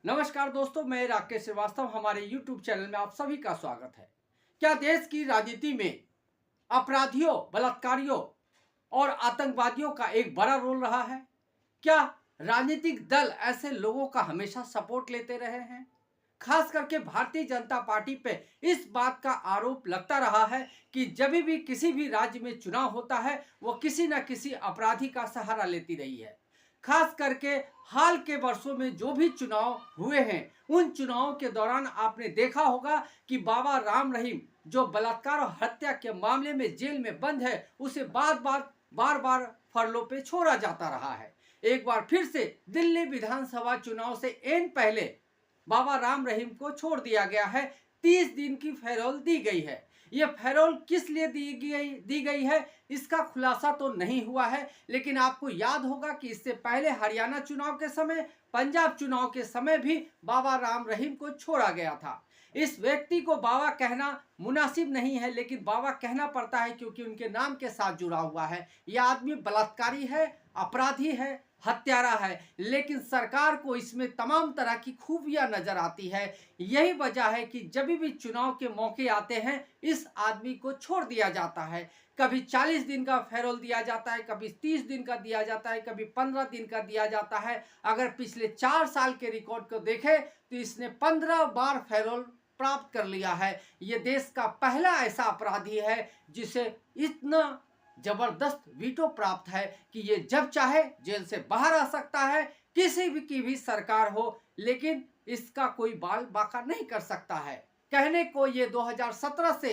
नमस्कार दोस्तों, मैं राकेश श्रीवास्तव। हमारे YouTube चैनल में आप सभी का स्वागत है। क्या देश की राजनीति में अपराधियों, बलात्कारियों और आतंकवादियों का एक बड़ा रोल रहा है? क्या राजनीतिक दल ऐसे लोगों का हमेशा सपोर्ट लेते रहे हैं? खास करके भारतीय जनता पार्टी पे इस बात का आरोप लगता रहा है कि जब भी किसी भी राज्य में चुनाव होता है, वो किसी न किसी अपराधी का सहारा लेती रही है। खास करके हाल के वर्षों में जो भी चुनाव हुए हैं, उन चुनावों के दौरान आपने देखा होगा कि बाबा राम रहीम जो बलात्कार और हत्या के मामले में जेल में बंद है, उसे बार बार फरलों पे छोड़ा जाता रहा है। एक बार फिर से दिल्ली विधानसभा चुनाव से एन पहले बाबा राम रहीम को छोड़ दिया गया है। 30 दिन की पैरोल दी गई है। यह पैरोल किस लिए दी गई है, इसका खुलासा तो नहीं हुआ है, लेकिन आपको याद होगा कि इससे पहले हरियाणा चुनाव के समय, पंजाब चुनाव के समय भी बाबा राम रहीम को छोड़ा गया था। इस व्यक्ति को बाबा कहना मुनासिब नहीं है, लेकिन बाबा कहना पड़ता है क्योंकि उनके नाम के साथ जुड़ा हुआ है। यह आदमी बलात्कारी है, अपराधी है, हत्यारा है, लेकिन सरकार को इसमें तमाम तरह की खूबियां नजर आती है। यही वजह है कि जब भी चुनाव के मौके आते हैं, इस आदमी को छोड़ दिया जाता है। कभी 40 दिन का पैरोल दिया जाता है, कभी 30 दिन का दिया जाता है, कभी 15 दिन का दिया जाता है। अगर पिछले 4 साल के रिकॉर्ड को देखें तो इसने 15 बार पैरोल प्राप्त कर लिया है। ये देश का पहला ऐसा अपराधी है जिसे इतना जबरदस्त वीटो प्राप्त है कि ये जब चाहे जेल से बाहर आ सकता है। किसी भी की भी सरकार हो, लेकिन इसका कोई बाल बाका नहीं कर सकता है। कहने को ये 2017 से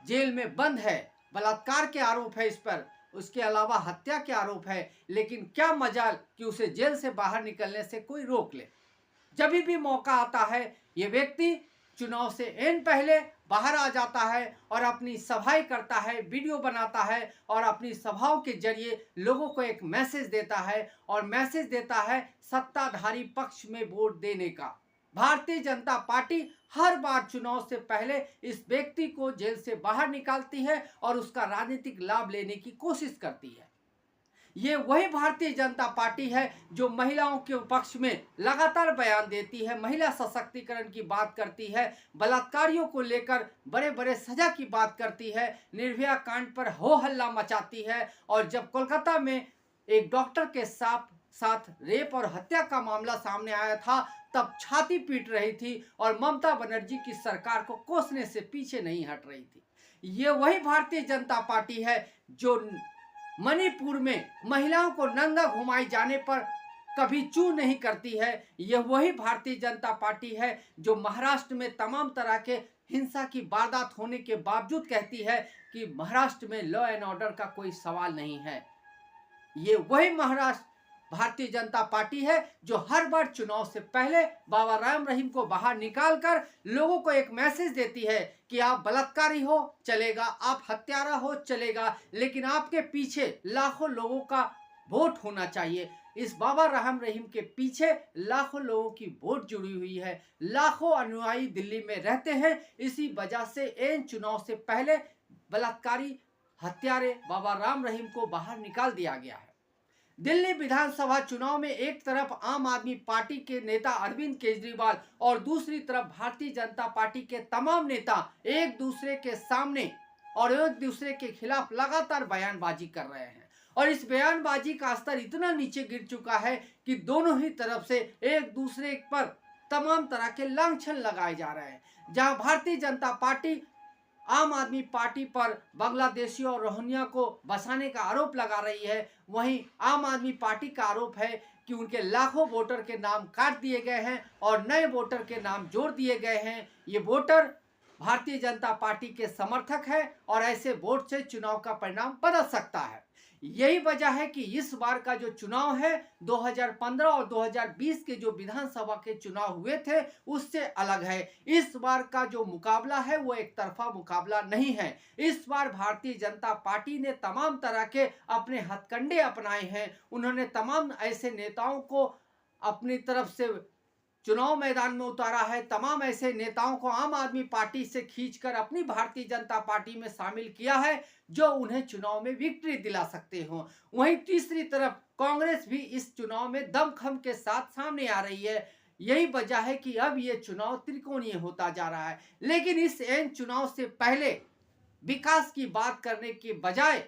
जेल में बंद है, बलात्कार के आरोप है इस पर, उसके अलावा हत्या के आरोप है, लेकिन क्या मजाल कि उसे जेल से बाहर निकलने से कोई रोक ले। जब भी मौका आता है, ये व्यक्ति चुनाव से एन पहले बाहर आ जाता है और अपनी सभाएं करता है, वीडियो बनाता है और अपनी सभाओं के जरिए लोगों को एक मैसेज देता है, और मैसेज देता है सत्ताधारी पक्ष में वोट देने का। भारतीय जनता पार्टी हर बार चुनाव से पहले इस व्यक्ति को जेल से बाहर निकालती है और उसका राजनीतिक लाभ लेने की कोशिश करती है। ये वही भारतीय जनता पार्टी है जो महिलाओं के पक्ष में लगातार बयान देती है, महिला सशक्तिकरण की बात करती है, बलात्कारियों को लेकर बड़े बड़े सजा की बात करती है, निर्भया कांड पर हो हल्ला मचाती है। और जब कोलकाता में एक डॉक्टर के साथ रेप और हत्या का मामला सामने आया था, तब छाती पीट रही थी और ममता बनर्जी की सरकार को कोसने से पीछे नहीं हट रही थी। ये वही भारतीय जनता पार्टी है जो मणिपुर में महिलाओं को नंगा घुमाए जाने पर कभी चू नहीं करती है। यह वही भारतीय जनता पार्टी है जो महाराष्ट्र में तमाम तरह के हिंसा की वारदात होने के बावजूद कहती है कि महाराष्ट्र में लॉ एंड ऑर्डर का कोई सवाल नहीं है। ये वही महाराष्ट्र भारतीय जनता पार्टी है जो हर बार चुनाव से पहले बाबा राम रहीम को बाहर निकालकर लोगों को एक मैसेज देती है कि आप बलात्कारी हो चलेगा, आप हत्यारा हो चलेगा, लेकिन आपके पीछे लाखों लोगों का वोट होना चाहिए। इस बाबा राम रहीम के पीछे लाखों लोगों की वोट जुड़ी हुई है, लाखों अनुयायी दिल्ली में रहते हैं। इसी वजह से इन चुनाव से पहले बलात्कारी हत्यारे बाबा राम रहीम को बाहर निकाल दिया गया है। दिल्ली विधानसभा चुनाव में एक तरफ आम आदमी पार्टी के नेता अरविंद केजरीवाल और दूसरी तरफ भारतीय जनता पार्टी के तमाम नेता एक दूसरे के सामने और एक दूसरे के खिलाफ लगातार बयानबाजी कर रहे हैं, और इस बयानबाजी का स्तर इतना नीचे गिर चुका है कि दोनों ही तरफ से एक दूसरे पर तमाम तरह के लांछन लगाए जा रहे हैं। जहां भारतीय जनता पार्टी आम आदमी पार्टी पर बांग्लादेशियों और रोहिंग्या को बसाने का आरोप लगा रही है, वहीं आम आदमी पार्टी का आरोप है कि उनके लाखों वोटर के नाम काट दिए गए हैं और नए वोटर के नाम जोड़ दिए गए हैं। ये वोटर भारतीय जनता पार्टी के समर्थक है और ऐसे वोट से चुनाव का परिणाम बदल सकता है। यही वजह है कि इस बार का जो चुनाव है, 2015 और 2020 के जो विधानसभा के चुनाव हुए थे उससे अलग है। इस बार का जो मुकाबला है वो एक तरफा मुकाबला नहीं है। इस बार भारतीय जनता पार्टी ने तमाम तरह के अपने हथकंडे अपनाए हैं। उन्होंने तमाम ऐसे नेताओं को अपनी तरफ से चुनाव मैदान में उतारा है, तमाम ऐसे नेताओं को आम आदमी पार्टी से खींचकर अपनी भारतीय जनता पार्टी में शामिल किया है जो उन्हें चुनाव में विक्ट्री दिला सकते हो। वहीं तीसरी तरफ कांग्रेस भी इस चुनाव में दमखम के साथ सामने आ रही है। यही वजह है कि अब ये चुनाव त्रिकोणीय होता जा रहा है। लेकिन इस एन चुनाव से पहले विकास की बात करने के बजाय,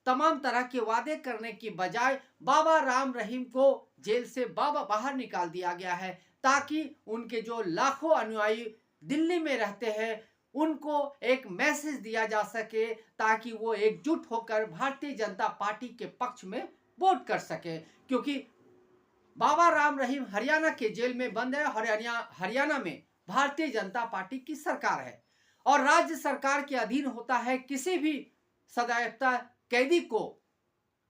तमाम तरह के वादे करने की बजाय बाबा राम रहीम को जेल से बाहर निकाल दिया गया है, ताकि उनके जो लाखों अनुयायी दिल्ली में रहते हैं उनको एक मैसेज दिया जा सके, ताकि वो एकजुट होकर भारतीय जनता पार्टी के पक्ष में वोट कर सके। क्योंकि बाबा राम रहीम हरियाणा के जेल में बंद है। हरियाणा में भारतीय जनता पार्टी की सरकार है और राज्य सरकार के अधीन होता है किसी भी सजायाफ्ता कैदी को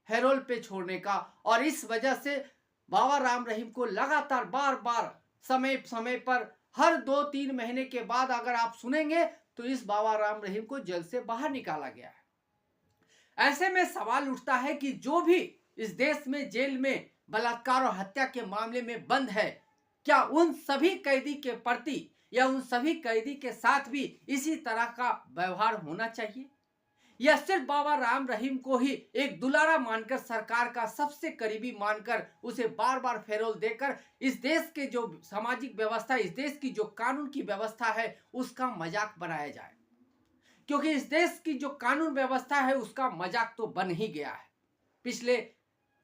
हैरोल पे छोड़ने का। और इस वजह से बाबा राम रहीम को लगातार बार बार समय समय पर हर 2-3 महीने के बाद अगर आप सुनेंगे तो इस बाबा राम रहीम को जेल से बाहर निकाला गया है। ऐसे में सवाल उठता है कि जो भी इस देश में जेल में बलात्कार और हत्या के मामले में बंद है, क्या उन सभी कैदी के प्रति या उन सभी कैदी के साथ भी इसी तरह का व्यवहार होना चाहिए, या सिर्फ बाबा राम रहीम को ही एक दुलारा मानकर, सरकार का सबसे करीबी मानकर उसे बार बार पैरोल देकर इस देश के जो सामाजिक व्यवस्था, इस देश की जो कानून की व्यवस्था है उसका मजाक बनाया जाए? क्योंकि इस देश की जो कानून व्यवस्था है उसका मजाक तो बन ही गया है। पिछले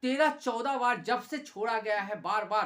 13-14 बार जब से छोड़ा गया है बार बार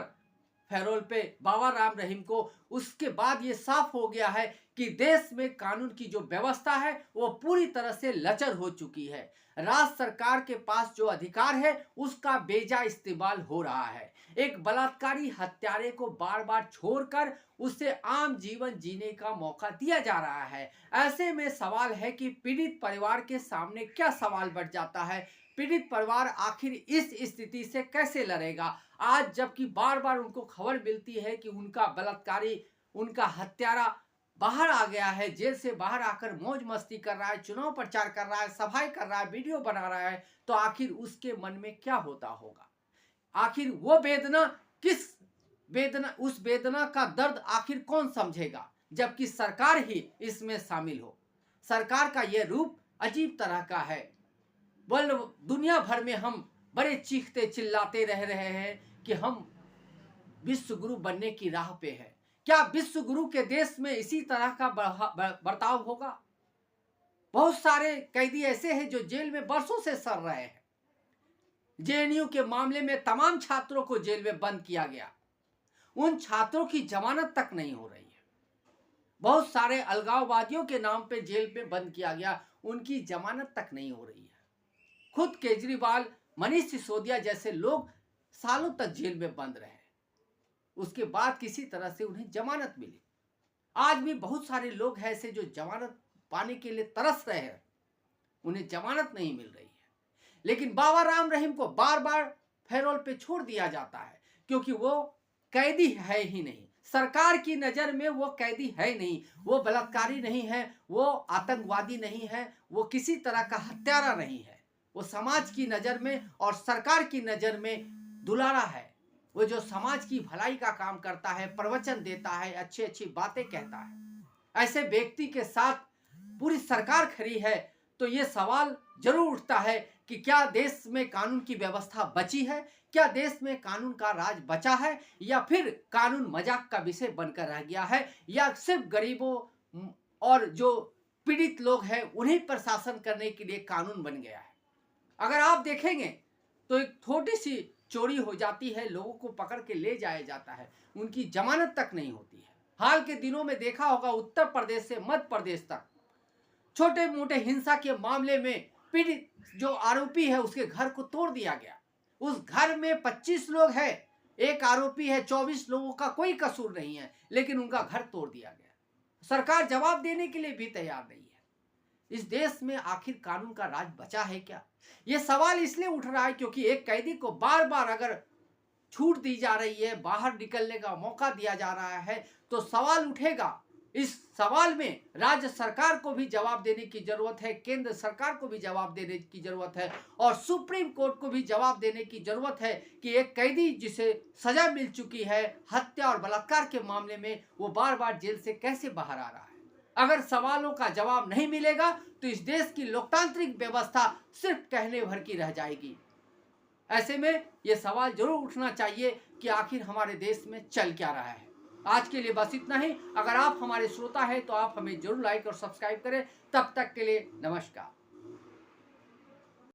पैरोल पे बाबा राम रहीम को, उसके बाद ये साफ हो गया है कि देश में कानून की जो व्यवस्था है वो पूरी तरह से लचर हो चुकी है। राज्य सरकार के पास जो अधिकार है उसका बेजा इस्तेमाल हो रहा है। एक बलात्कारी हत्यारे को बार बार छोड़कर उसे आम जीवन जीने का मौका दिया जा रहा है। ऐसे में सवाल है कि पीड़ित परिवार के सामने क्या सवाल बढ़ जाता है? पीड़ित परिवार आखिर इस स्थिति से कैसे लड़ेगा? आज जबकि बार बार उनको खबर मिलती है कि उनका बलात्कारी, उनका हत्यारा बाहर आ गया है, जेल से बाहर आकर मौज मस्ती कर रहा है, चुनाव प्रचार कर रहा है, सभाएं कर रहा है, वीडियो बना रहा है, तो आखिर उसके मन में क्या होता होगा? आखिर वो वेदना किस वेदना, उस वेदना का दर्द आखिर कौन समझेगा, जबकि सरकार ही इसमें शामिल हो। सरकार का यह रूप अजीब तरह का है। दुनिया भर में हम बड़े चीखते चिल्लाते रह रहे हैं कि हम विश्व गुरु बनने की राह पे हैं। क्या विश्व गुरु के देश में इसी तरह का बर्ताव होगा? बहुत सारे कैदी ऐसे हैं जो जेल में बरसों से सड़ रहे हैं। जेएनयू के मामले में तमाम छात्रों को जेल में बंद किया गया, उन छात्रों की जमानत तक नहीं हो रही है। बहुत सारे अलगाववादियों के नाम पे जेल में बंद किया गया, उनकी जमानत तक नहीं हो रही है। खुद केजरीवाल, मनीष सिसोदिया जैसे लोग सालों तक जेल में बंद रहे, उसके बाद किसी तरह से उन्हें जमानत मिली। आज भी बहुत सारे लोग हैं ऐसे जो जमानत पाने के लिए तरस रहे हैं, उन्हें जमानत नहीं मिल रही है। लेकिन बाबा राम रहीम को बार बार पैरोल पे छोड़ दिया जाता है क्योंकि वो कैदी है ही नहीं। सरकार की नजर में वो कैदी है नहीं, वो बलात्कारी नहीं है, वो आतंकवादी नहीं है, वो किसी तरह का हत्यारा नहीं है। वो समाज की नजर में और सरकार की नजर में दुलारा है। वो जो समाज की भलाई का काम करता है, प्रवचन देता है, अच्छी अच्छी बातें कहता है। ऐसे व्यक्ति के साथ पूरी सरकार खड़ी है तो ये सवाल जरूर उठता है कि क्या देश में कानून की व्यवस्था बची है? क्या देश में कानून का राज बचा है, या फिर कानून मजाक का विषय बनकर रह गया है, या सिर्फ गरीबों और जो पीड़ित लोग हैं उन्हें प्रशासन करने के लिए कानून बन गया है? अगर आप देखेंगे तो एक छोटी सी चोरी हो जाती है, लोगों को पकड़ के ले जाया जाता है, उनकी जमानत तक नहीं होती है। हाल के दिनों में देखा होगा उत्तर प्रदेश से मध्य प्रदेश तक छोटे मोटे हिंसा के मामले में पीड़ित जो आरोपी है उसके घर को तोड़ दिया गया। उस घर में 25 लोग हैं, एक आरोपी है, 24 लोगों का कोई कसूर नहीं है, लेकिन उनका घर तोड़ दिया गया। सरकार जवाब देने के लिए भी तैयार नहीं है। इस देश में आखिर कानून का राज बचा है क्या? यह सवाल इसलिए उठ रहा है क्योंकि एक कैदी को बार बार अगर छूट दी जा रही है, बाहर निकलने का मौका दिया जा रहा है, तो सवाल उठेगा। इस सवाल में राज्य सरकार को भी जवाब देने की जरूरत है, केंद्र सरकार को भी जवाब देने की जरूरत है, और सुप्रीम कोर्ट को भी जवाब देने की जरूरत है कि एक कैदी जिसे सजा मिल चुकी है हत्या और बलात्कार के मामले में, वो बार बार जेल से कैसे बाहर आ रहा है। अगर सवालों का जवाब नहीं मिलेगा तो इस देश की लोकतांत्रिक व्यवस्था सिर्फ कहने भर की रह जाएगी। ऐसे में यह सवाल जरूर उठना चाहिए कि आखिर हमारे देश में चल क्या रहा है। आज के लिए बस इतना ही। अगर आप हमारे श्रोता हैं तो आप हमें जरूर लाइक और सब्सक्राइब करें। तब तक के लिए नमस्कार।